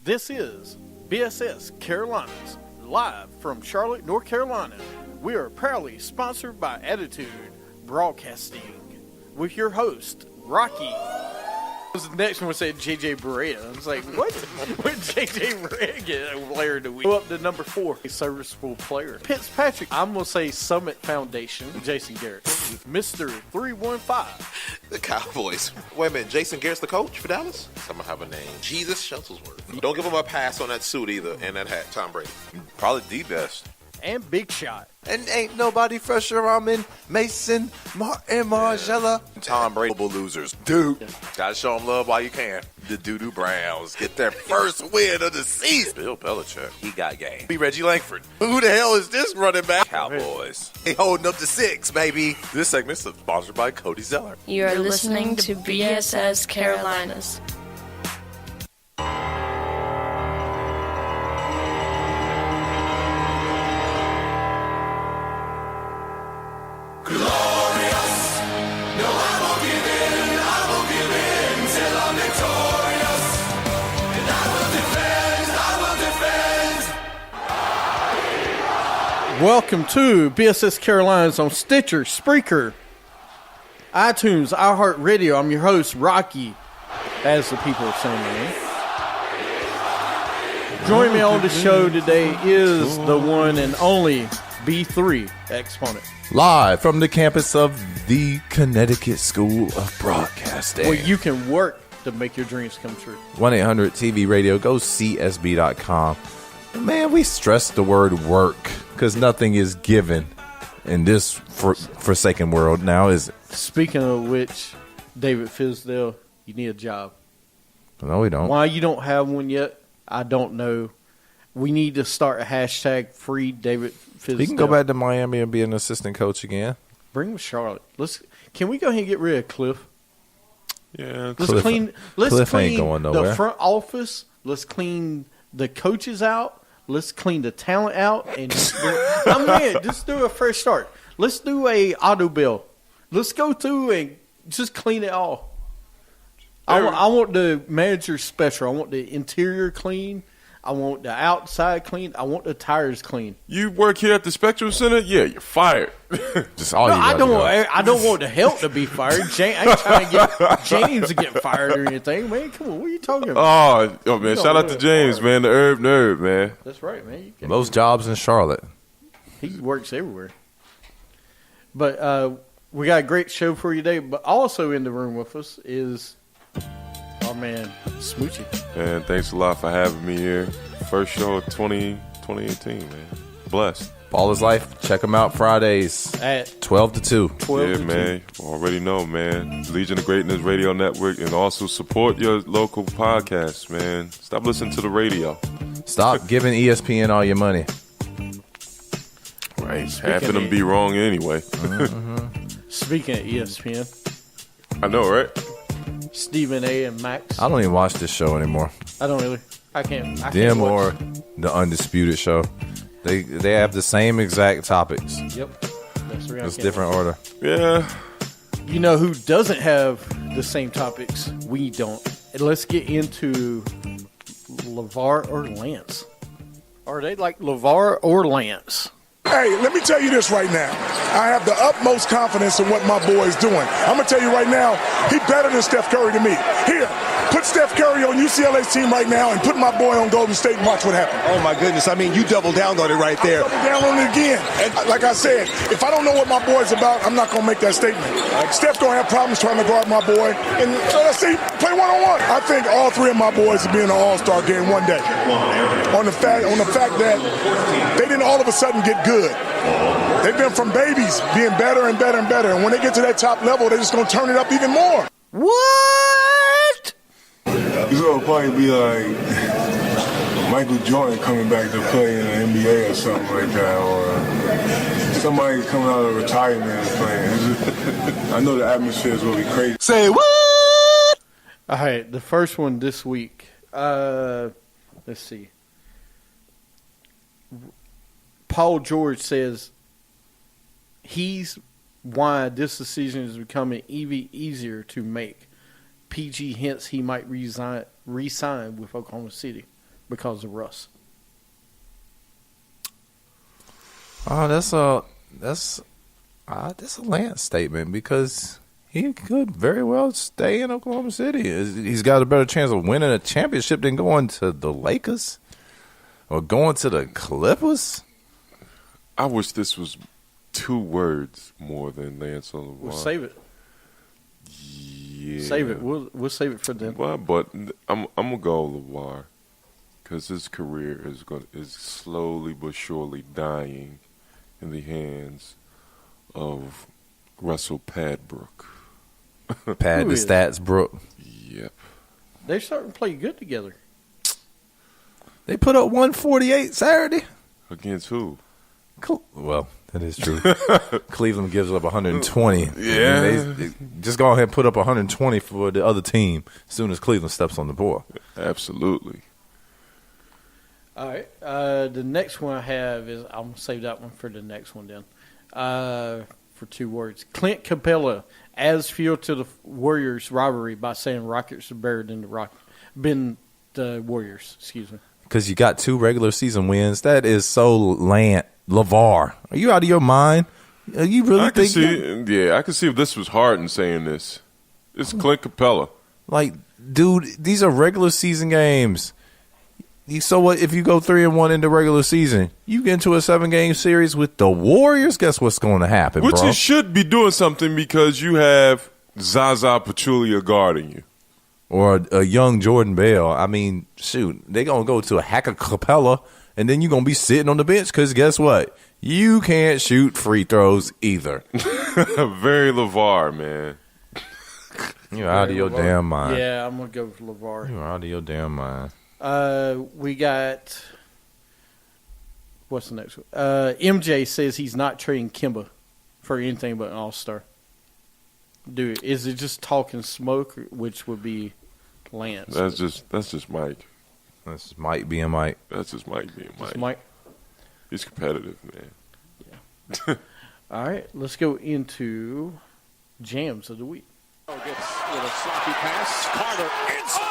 This is BSS Carolinas, live from Charlotte, North Carolina. We are proudly sponsored by Attitude Broadcasting with your host, Rocky. The next one said JJ Barea. I was like, what? When JJ Barea get a player of the week? Go up to number 4, a serviceable player. Fitzpatrick. I'm going to say Summit Foundation, Jason Garrett. Mr. 315. The Cowboys. Wait a minute, Jason Garrett's the coach for Dallas? Someone have a name. Jesus Shuttlesworth. Don't give him a pass on that suit either and that hat, Tom Brady. Probably the best. And Big Shot. And ain't nobody fresher. I'm in Mason, Martin, Margella. Tom Brady losers. Dude. Gotta show them love while you can. The Doo-Doo Browns get their first win of the season. Bill Belichick. He got game. Be Reggie Langford. Who the hell is this running back? Cowboys. They holding up to 6, baby. This segment is sponsored by Cody Zeller. You are listening to BSS Carolinas. Welcome to BSS Carolinas on Stitcher, Spreaker, iTunes, iHeartRadio. I'm your host, Rocky, as the people are saying my name. Joining me on the show today is the one and only B3 Exponent. Live from the campus of the Connecticut School of Broadcasting. Where you can work to make your dreams come true. 1-800-TV Radio. Go CSB.com. Man, we stress the word work because nothing is given in this forsaken world now, is it? Speaking of which, David Fisdale, you need a job. No, we don't. Why you don't have one yet, I don't know. We need to start a hashtag free David Fisdale. He can go back to Miami and be an assistant coach again. Bring him to Charlotte. Can we go ahead and get rid of Cliff? Yeah, Let's clean ain't going nowhere. The front office. Let's clean the coaches out. Let's clean the talent out and just do a fresh start. Let's do a auto bill. Let's go through and just clean it all. I want the manager special. I want the interior clean. I want the outside clean. I want the tires clean. You work here at the Spectrum Center? Yeah, you're fired. Just all I don't want the help to be fired. I ain't trying to get James to get fired or anything, man. Come on, what are you talking about? Oh man, shout out to James, man, the herb nerd, man. That's right, man. Most jobs in Charlotte. He works everywhere. But we got a great show for you today. But also in the room with us is our man, Smoochie. Man, thanks a lot for having me here. First show of 2018, man. Blessed. Ball is Life. Check them out Fridays At 12 to 2. 12 yeah, to man. 2. Already know, man. Legion of Greatness Radio Network. And also support your local podcasts, man. Stop listening to the radio. Stop giving ESPN all your money. Right. Half of them be wrong anyway. Speaking of ESPN, I know, right? Stephen A. and Max. I don't even watch this show anymore. I don't really. I can't Them watch. or the Undisputed Show. They have the same exact topics. Yep. That's the It's different order. Yeah. You know who doesn't have the same topics? We don't. And let's get into Lavar or Lance. Are they like Lavar or Lance? Hey, let me tell you this right now. I have the utmost confidence in what my boy is doing. I'm going to tell you right now, he better than Steph Curry to me. Here, put Steph Curry on UCLA's team right now and put my boy on Golden State and watch what happens. Oh, my goodness. I mean, you doubled down on it right there. Double down on it again. And like I said, if I don't know what my boy's about, I'm not going to make that statement. Steph going to have problems trying to guard my boy. And let's see, play one-on-one. I think all three of my boys will be in an all-star game one day. On the fact that they didn't all of a sudden get good. They've been from babies being better and better and better. And when they get to that top level, they're just going to turn it up even more. What? It's going to probably be like Michael Jordan coming back to play in the NBA or something like that. Or somebody coming out of retirement and playing. I know the atmosphere is going to be crazy. Say what? All right, the first one this week. Let's see. Paul George says he's why this decision is becoming even easier to make. PG hints he might re-sign with Oklahoma City. because of Russ. Oh, that's a Lance statement because he could very well stay in Oklahoma City. He's got a better chance of winning a championship than going to the Lakers or going to the Clippers. I wish this was 2 words more than Lance on LeVar. We'll save it. Yeah. Save it. We'll save it for them. Well, but I'm gonna go LeVar because his career is slowly but surely dying in the hands of Russell Padbrook. Pad the stats, Brooke. Yep. They're starting to play good together. They put up 148 Saturday. Against who? Well, that is true. Cleveland gives up 120. Yeah. They just go ahead and put up 120 for the other team as soon as Cleveland steps on the board. Absolutely. All right. The next one I have is I'm going to save that one for the next one then. For 2 words. Clint Capella adds fuel to the Warriors rivalry by saying Rockets are better than the Warriors. Excuse me. Because you got 2 regular season wins. That is so LeVar. Are you out of your mind? Are you really thinking? I can see if this was Harden saying this. It's Clint Capella. Like, dude, these are regular season games. So what if you go 3-1 in the regular season? You get into a 7-game series with the Warriors. Guess what's going to happen, Which bro? you should be doing something because you have Zaza Pachulia guarding you. Or a young Jordan Bell. I mean, shoot, they're going to go to a Hacker Capella, and then you're going to be sitting on the bench because guess what? You can't shoot free throws either. Very LeVar, man. You're out of your damn mind. Yeah, I'm going to go with LeVar. You're out of your damn mind. We got, what's the next one? MJ says he's not trading Kemba for anything but an all-star. Dude, is it just talking smoke, which would be Lance? That's just Mike. That's just Mike being Mike. That's just Mike being Mike. Just Mike? He's competitive, man. Yeah. All right, let's go into Jams of the Week. Gets with a sloppy pass. Carter inside.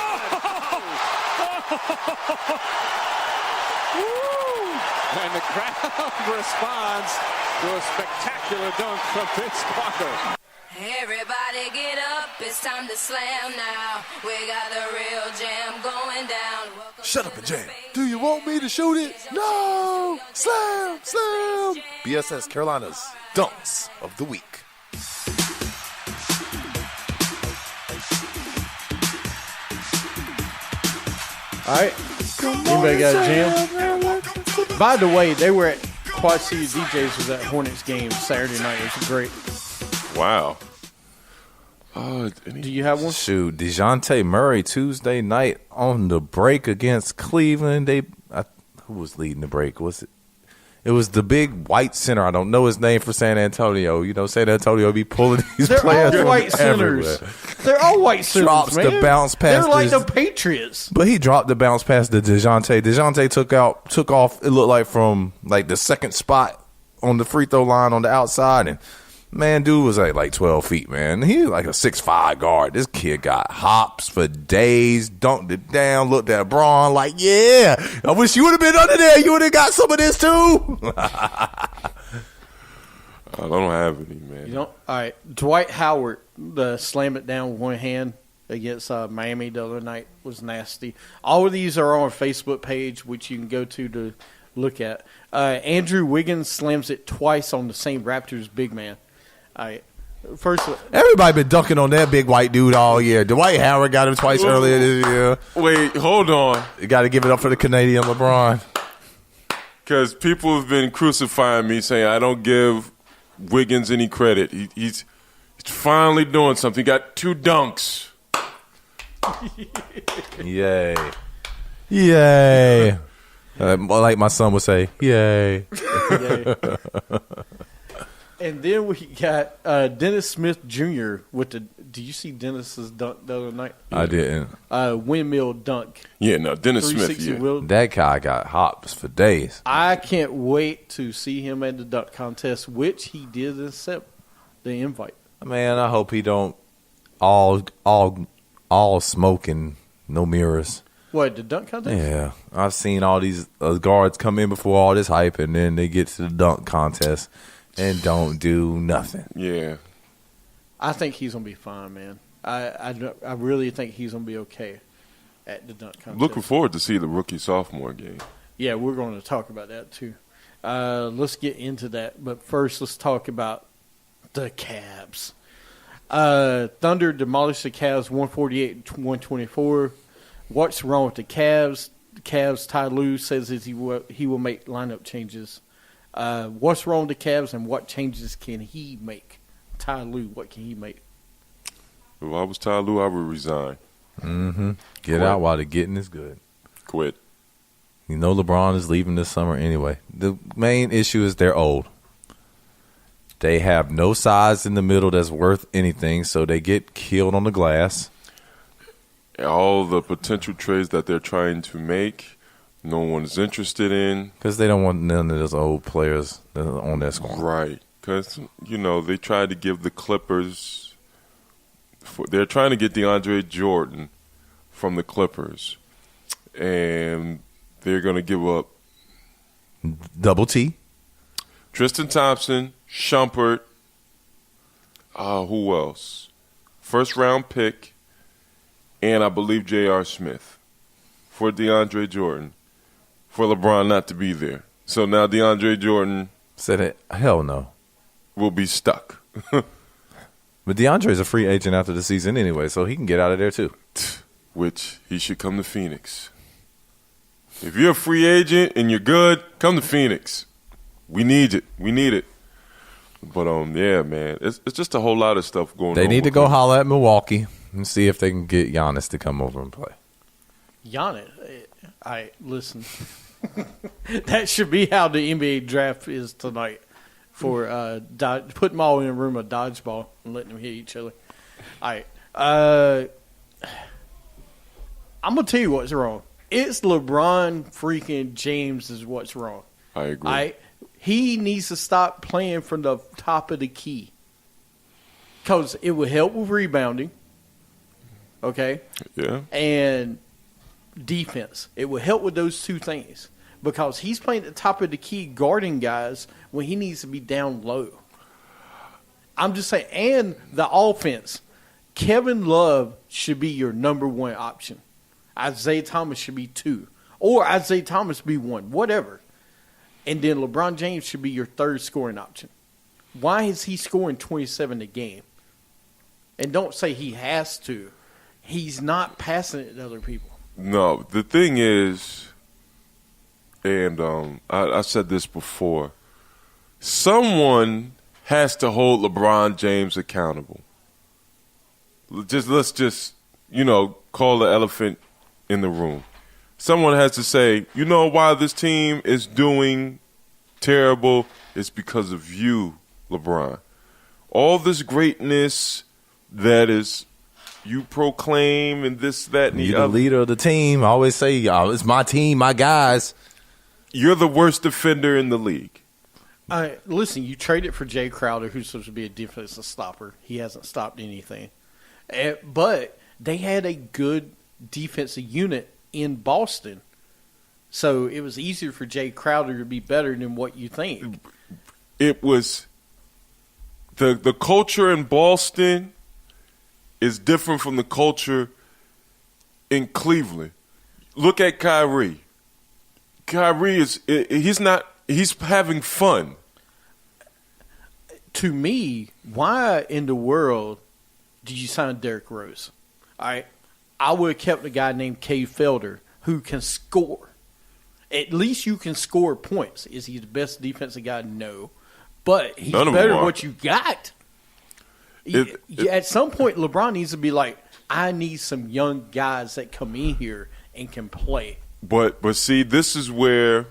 And the crowd responds to a spectacular dunk from Vince Carter. Everybody get up, it's time to slam now. We got the real jam going down. Welcome Shut up and jam. Do you want me to shoot it? No! Slam! Slam! BSS Carolina's Dunks of the Week. All right. Anybody got a jam? By the way, they were at Quad City DJs was at Hornets game Saturday night. It was great. Wow. Do you have one? Shoot, DeJounte Murray Tuesday night on the break against Cleveland. Who was leading the break? Was it? It was the big white center. I don't know his name for San Antonio. You know, San Antonio be pulling these players all from white centers. everywhere. They're all white centers, Drops man. the bounce pass. They're like the Patriots. But he dropped the bounce pass to DeJounte. DeJounte took off. It looked like from like the second spot on the free throw line on the outside, and man, dude was like 12 feet, man. He was like a 6'5" guard. This kid got hops for days, dunked it down, looked at Braun like, yeah, I wish you would have been under there. You would have got some of this too. I don't have any, man. You know, all right. Dwight Howard, the slam it down with one hand against Miami the other night was nasty. All of these are on our Facebook page, which you can go to look at. Andrew Wiggins slams it twice on the same Raptors big man. All right. First, everybody been dunking on that big white dude all year. Dwight Howard got him twice earlier this year. Wait, hold on. You got to give it up for the Canadian LeBron. Because people have been crucifying me, saying I don't give Wiggins any credit. He's finally doing something. He got 2 dunks. Yay. Yay. Like my son would say, yay. Yay. And then we got Dennis Smith Jr. with the. Did you see Dennis's dunk the other night? I didn't. Windmill dunk. Yeah, no, Dennis Smith. Yeah. That guy got hops for days. I can't wait to see him at the dunk contest, which he did accept the invite. Man, I hope he don't all smoke and no mirrors. What, the dunk contest? Yeah. I've seen all these guards come in before all this hype, and then they get to the dunk contest and don't do nothing. Yeah. I think he's going to be fine, man. I really think he's going to be okay at the dunk contest. Looking forward to see the rookie-sophomore game. Yeah, we're going to talk about that too. Let's get into that. But first, let's talk about the Cavs. Thunder demolished the Cavs 148-124. What's wrong with the Cavs? The Cavs, Ty Lue says he will make lineup changes. What's wrong with the Cavs, and what changes can he make? Ty Lue, what can he make? If I was Ty Lue, I would resign. Mm-hmm. Get out while the getting is good. Quit. You know LeBron is leaving this summer anyway. The main issue is they're old. They have no size in the middle that's worth anything, so they get killed on the glass. All the potential trades that they're trying to make, no one's interested in. Because they don't want none of those old players on their squad. Right. Because, they tried to give the Clippers – they're trying to get DeAndre Jordan from the Clippers. And they're going to give up – Double T. Tristan Thompson, Shumpert, who else? First-round pick, and I believe J.R. Smith for DeAndre Jordan, for LeBron not to be there. So now DeAndre Jordan said, hell no. Will be stuck. But DeAndre's a free agent after the season anyway, so he can get out of there too. Which he should come to Phoenix. If you're a free agent and you're good, come to Phoenix. We need it. We need it. But, yeah, man, it's just a whole lot of stuff going on. They need to go holler at Milwaukee and see if they can get Giannis to come over and play. Giannis, listen. That should be how the NBA draft is tonight. For put them all in a room of dodgeball and letting them hit each other. All right. I'm going to tell you what's wrong. It's LeBron freaking James is what's wrong. I agree. He needs to stop playing from the top of the key. Because it will help with rebounding. Okay? Yeah. And defense. It will help with those two things. Because he's playing at the top of the key guarding guys when he needs to be down low. I'm just saying. And the offense. Kevin Love should be your number one option. Isaiah Thomas should be 2. Or Isaiah Thomas be 1. Whatever. And then LeBron James should be your third scoring option. Why is he scoring 27 a game? And don't say he has to. He's not passing it to other people. No, the thing is, and I said this before, someone has to hold LeBron James accountable. Let's just call the elephant in the room. Someone has to say, why this team is doing terrible? It's because of you, LeBron. All this greatness that is you proclaim and this, that, and the other. You're the leader of the team. I always say, it's my team, my guys. You're the worst defender in the league. Listen, you traded for Jay Crowder, who's supposed to be a defensive stopper. He hasn't stopped anything. But they had a good defensive unit in Boston. So it was easier for Jay Crowder to be better than what you think. It was the culture in Boston is different from the culture in Cleveland. Look at Kyrie. Kyrie he's having fun. To me, why in the world did you sign Derrick Rose? All right. I would have kept a guy named Kay Felder who can score. At least you can score points. Is he the best defensive guy? No. But he's better than what you got. At some point, LeBron needs to be like, I need some young guys that come in here and can play. But see, this is where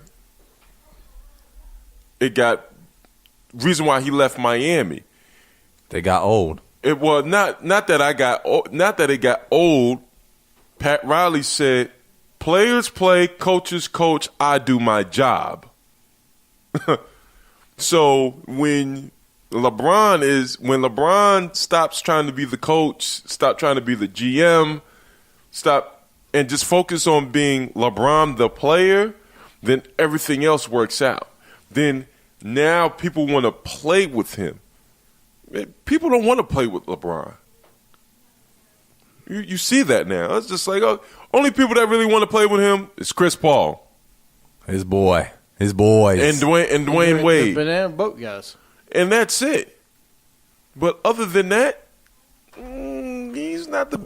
it got reason why he left Miami. They got old. It was not that it got old. Pat Riley said, "Players play, coaches coach. I do my job." So when LeBron stops trying to be the coach, stop trying to be the GM, stop and just focus on being LeBron the player, then everything else works out. Then now people want to play with him. People don't want to play with LeBron. You see that now. It's just like, only people that really want to play with him is Chris Paul. His boys. And Dwayne Wade. The banana boat guys. And that's it. But other than that, he's not the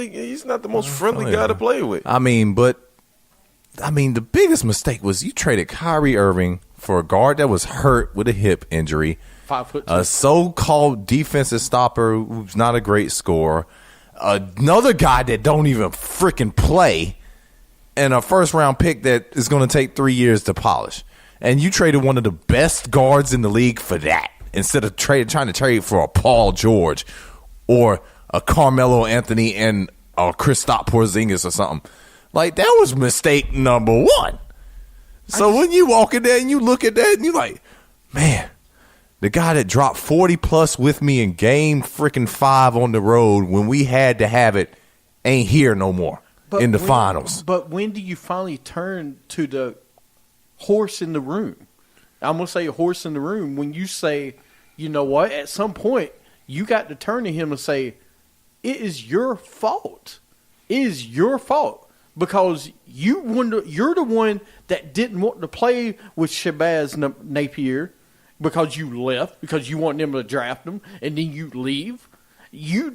he's not the most friendly guy to play with. I mean, the biggest mistake was you traded Kyrie Irving for a guard that was hurt with a hip injury. 5'2". A so-called defensive stopper who's not a great scorer. Another guy that don't even freaking play. And a first-round pick that is going to take 3 years to polish. And you traded one of the best guards in the league for that instead of trying to trade for a Paul George or a Carmelo Anthony and a Kristaps Porzingis or something. Like, that was mistake number one. So when you walk in there and you look at that and you're like, man, the guy that dropped 40-plus with me in game freaking 5 on the road when we had to have it ain't here no more in the finals. But when do you finally turn to the horse in the room? I'm going to say a horse in the room when you say, you know what, at some point you got to turn to him and say, it is your fault. It is your fault because you're the one that didn't want to play with Shabazz Napier because you left, because you want them to draft him, and then you leave. You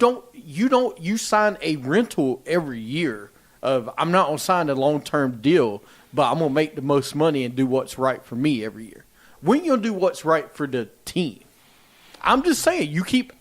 sign a rental every year of, I'm not going to sign a long-term deal, but I'm going to make the most money and do what's right for me every year. When you going to do what's right for the team? I'm just saying, you keep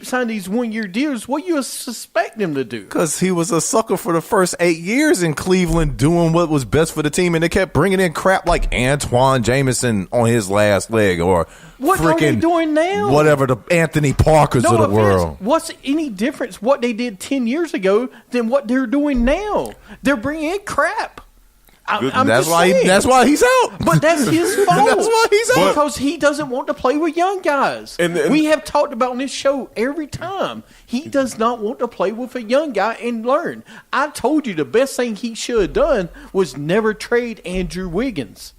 signing these one-year deals. What you suspect them to do? Because he was a sucker for the first 8 years in Cleveland doing what was best for the team, and they kept bringing in crap like Antoine Jameson on his last leg or what are they doing now? Whatever, the Anthony Parkers of the world. What's any difference what they did 10 years ago than what they're doing now? They're bringing in crap. That's why he's out. But that's his fault. That's why he's out. Because he doesn't want to play with young guys. And we have talked about on this show every time. He does not want to play with a young guy and learn. I told you the best thing he should have done was never trade Andrew Wiggins.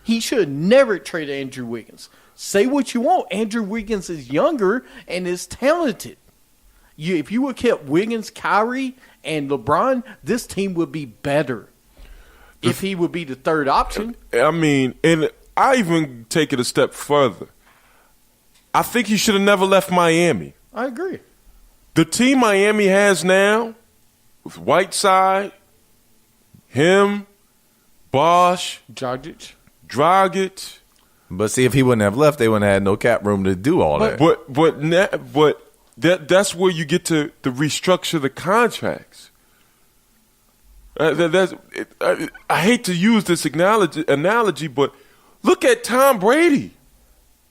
He should never trade Andrew Wiggins. Say what you want. Andrew Wiggins is younger and is talented. If you would have kept Wiggins, Kyrie, and LeBron, this team would be better. If he would be the third option. I mean, and I even take it a step further. I think he should have never left Miami. I agree. The team Miami has now, with Whiteside, him, Bosh, Dragic. But see, if he wouldn't have left, they wouldn't have had no cap room to do all that. But that's where you get to restructure the contracts. I hate to use this analogy, but look at Tom Brady.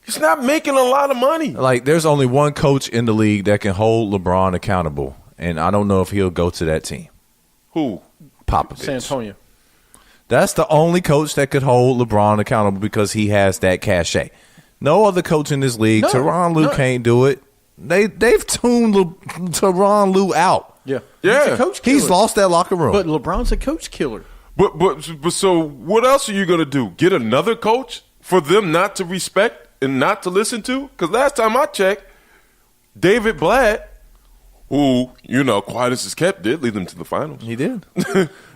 He's not making a lot of money. Like, there's only one coach in the league that can hold LeBron accountable, and I don't know if he'll go to that team. Who? Popovich. San Antonio. That's the only coach that could hold LeBron accountable because he has that cachet. No other coach in this league. Tyronn Lue can't do it. They've tuned Tyronn Lue out. Yeah. He's a coach killer. He's lost that locker room. But LeBron's a coach killer. But so what else are you going to do? Get another coach for them not to respect and not to listen to? Because last time I checked, David Blatt, who, quiet as is kept, did lead them to the finals. He did.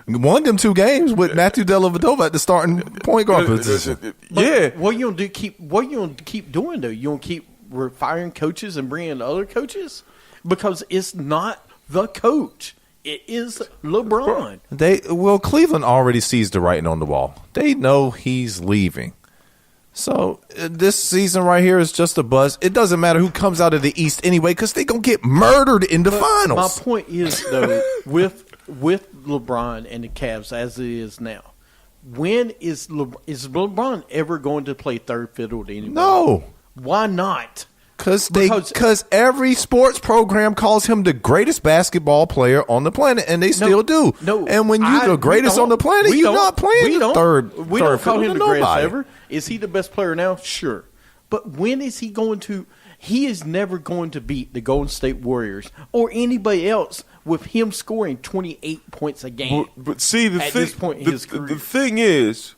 Won them 2 games with Matthew Dellavedova at the starting point guard position. Yeah. What you gonna keep doing though? You gonna keep firing coaches and bringing in other coaches? Because it's not the coach. It is LeBron. Cleveland already sees the writing on the wall. They know he's leaving. So this season right here is just a buzz. It doesn't matter who comes out of the East anyway because they're going to get murdered in the finals. My point is, though, with LeBron and the Cavs as it is now, when is LeBron ever going to play third fiddle to anybody? No. Why not? Because every sports program calls him the greatest basketball player on the planet, and they still do. No, and when you're the greatest on the planet, you're not playing the third. We don't call him the greatest ever. Is he the best player now? Sure. But when is he going to – he is never going to beat the Golden State Warriors or anybody else with him scoring 28 points a game. But see, this point in his career. The thing is,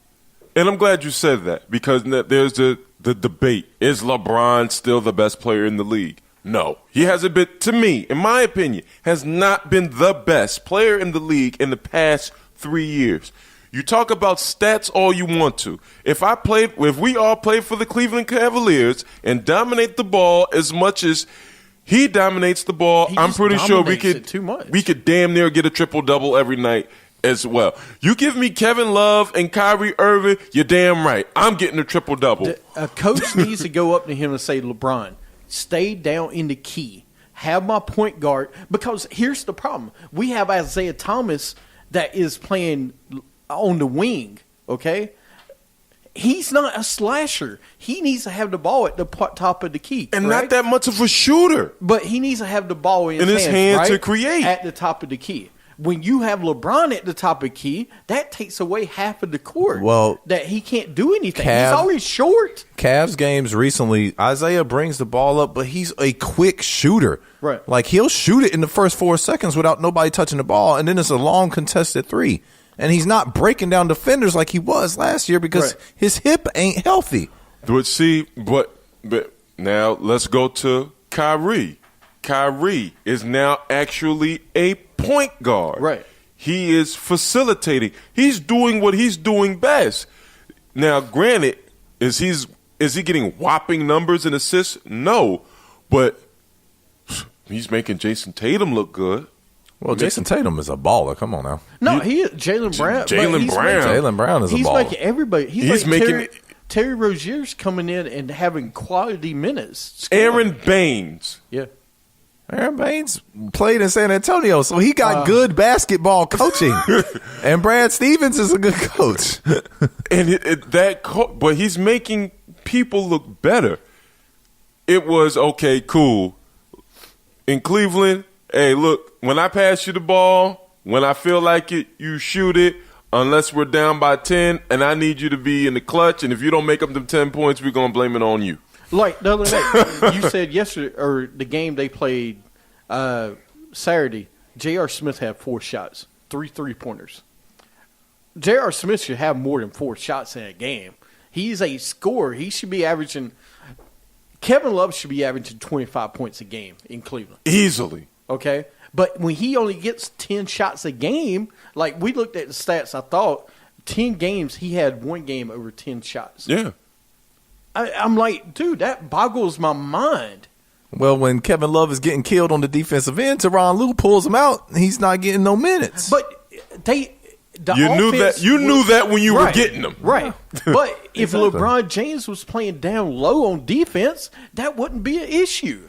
and I'm glad you said that, because there's the debate. Is LeBron still the best player in the league? No. He hasn't been, to me, in my opinion, has not been the best player in the league in the past 3 years. You talk about stats all you want to. If we all played for the Cleveland Cavaliers and dominate the ball as much as he dominates the ball, I'm pretty sure we could damn near get a triple-double every night as well. You give me Kevin Love and Kyrie Irving, you're damn right. I'm getting a triple-double. A coach needs to go up to him and say, LeBron, stay down in the key. Have my point guard. Because here's the problem. We have Isaiah Thomas that is playing on the wing, okay? He's not a slasher. He needs to have the ball at the top of the key. And not that much of a shooter. But he needs to have the ball in his hands right? to create. At the top of the key. When you have LeBron at the top of the key, that takes away half of the court. Well, that he can't do anything. He's always short. Cavs games recently, Isaiah brings the ball up, but he's a quick shooter. Right. Like, he'll shoot it in the first 4 seconds without nobody touching the ball, and then it's a long contested three. And he's not breaking down defenders like he was last year because his hip ain't healthy. But now let's go to Kyrie. Kyrie is now actually a point guard. Right. He is facilitating. He's doing what he's doing best. Now, granted, is he getting whopping numbers and assists? No. But he's making Jason Tatum look good. Well, Jason Tatum is a baller. Come on now. No, Jaylen Brown. Jaylen Brown is a baller. He's making everybody. He's making Terry Rozier's coming in and having quality minutes. Aaron Baines. Yeah. Aaron Baines played in San Antonio, so he got good basketball coaching. And Brad Stevens is a good coach. But he's making people look better. It was, okay, cool. In Cleveland, hey, look, when I pass you the ball, when I feel like it, you shoot it, unless we're down by 10, and I need you to be in the clutch, and if you don't make up them 10 points, we're going to blame it on you. Like the other night, you said yesterday, or the game they played Saturday, J.R. Smith had 4 shots, 3 3-pointers. J.R. Smith should have more than 4 shots in a game. He's a scorer. He should be averaging – Kevin Love should be averaging 25 points a game in Cleveland. Easily. Okay? But when he only gets 10 shots a game, like we looked at the stats, I thought 10 games, he had 1 game over 10 shots. Yeah. I'm like, dude, that boggles my mind. Well, when Kevin Love is getting killed on the defensive end, Tyronn Lue pulls him out, and he's not getting no minutes. But you knew that when you were getting them. Right. But if LeBron James was playing down low on defense, that wouldn't be an issue.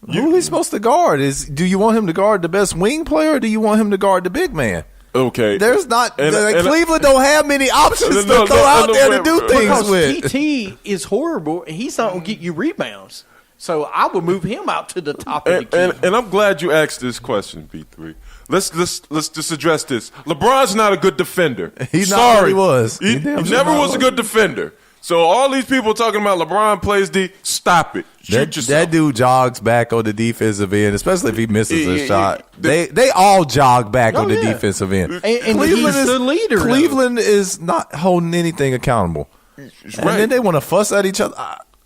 Who he's supposed to guard? Do you want him to guard the best wing player, or do you want him to guard the big man? Okay. There's not Cleveland don't have many options to throw out there to do things with. PT is horrible, and he's not going to get you rebounds. So I would move him out to the top of the key. And I'm glad you asked this question, B3. Let's just address this. LeBron's not a good defender. He's not what he was. He never was a good defender. So all these people talking about LeBron plays D, stop it. Shoot yourself. That dude jogs back on the defensive end, especially if he misses a shot. They all jog back on the defensive end. And Cleveland is the leader. Cleveland is not holding anything accountable. And then they want to fuss at each other.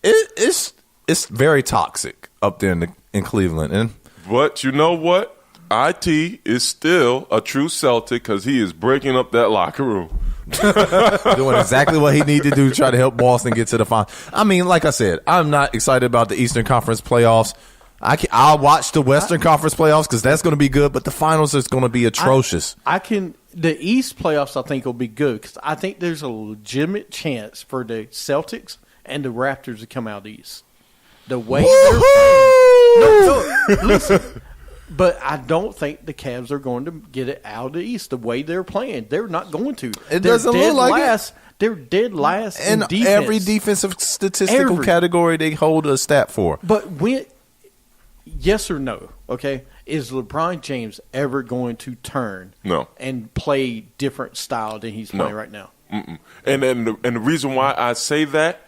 It's very toxic up there in Cleveland. But you know what? IT is still a true Celtic because he is breaking up that locker room. Doing exactly what he needed to do to try to help Boston get to the final. I mean, like I said, I'm not excited about the Eastern Conference playoffs. I'll watch the Western Conference playoffs because that's going to be good, but the finals is going to be atrocious. The East playoffs I think will be good because I think there's a legitimate chance for the Celtics and the Raptors to come out East. The way they're playing. No, listen. But I don't think the Cavs are going to get it out of the East the way they're playing. They're not going to. It doesn't look like last. They're dead last in defense. Every defensive statistical category they hold a stat for. But yes or no, okay, is LeBron James ever going to turn and play different style than he's playing right now? Mm-mm. And the reason why I say that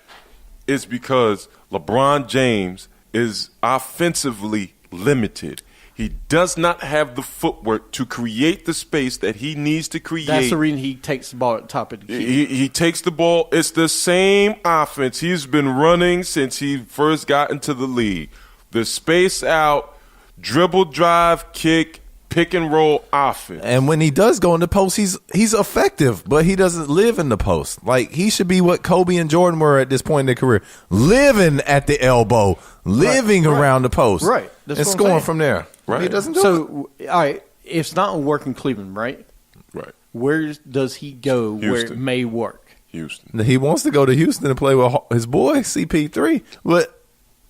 is because LeBron James is offensively limited. He does not have the footwork to create the space that he needs to create. That's the reason he takes the ball at the top of the key. He takes the ball. It's the same offense he's been running since he first got into the league. The space out, dribble, drive, kick, pick and roll offense. And when he does go in the post, he's effective, but he doesn't live in the post. Like, he should be what Kobe and Jordan were at this point in their career, living at the elbow, living around the post, and scoring from there. Right. He doesn't do it. So, all right, it's not going to work in Cleveland, right? Right. Where does he go where it may work? Houston. He wants to go to Houston and play with his boy, CP3. But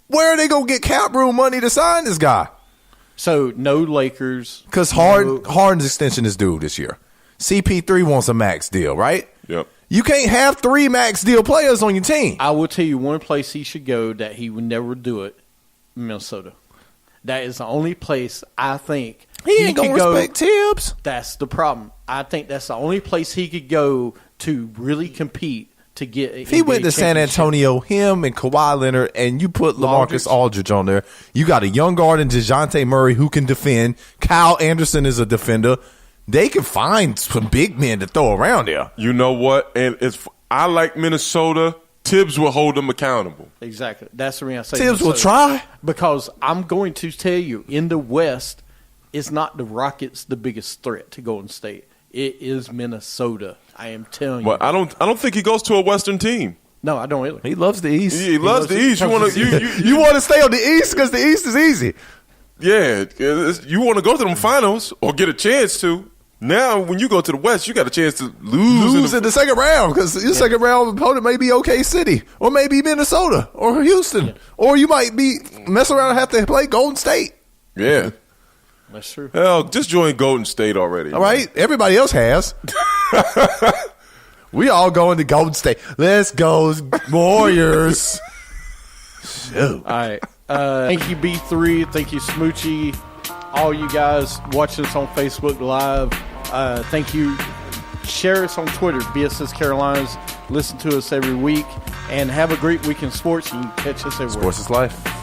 where are they going to get cap room money to sign this guy? So, no Lakers. Because Harden's extension is due this year. CP3 wants a max deal, right? Yep. You can't have 3 max deal players on your team. I will tell you one place he should go that he would never do it, Minnesota. That is the only place I think he ain't going to respect Tibbs. That's the problem. I think that's the only place he could go to really compete to get If he went to San Antonio, him and Kawhi Leonard, and you put LaMarcus Aldridge on there, you got a young guard in DeJounte Murray who can defend. Kyle Anderson is a defender. They can find some big men to throw around there. You know what? And I like Minnesota. Tibbs will hold them accountable. Exactly. That's the reason I say Tibbs will try. Because I'm going to tell you, in the West, it's not the Rockets the biggest threat to Golden State. It is Minnesota. I am telling you. But I don't think he goes to a Western team. No, I don't either. He loves the East. He loves the East. You want to stay on the East because the East is easy. Yeah, you want to go to them finals or get a chance to. Now, when you go to the West, you got a chance to lose in the second round because your second round opponent may be OK City or maybe Minnesota or Houston, or you might be mess around and have to play Golden State. Yeah, that's true. Hell, just join Golden State already. All right, everybody else has. We all going to Golden State. Let's go, Warriors. All right. Thank you, B3. Thank you, Smoochie. All you guys watch us on Facebook Live. Thank you. Share us on Twitter, BSS Carolinas. Listen to us every week. And have a great week in sports. You can catch us everywhere. Sports is life.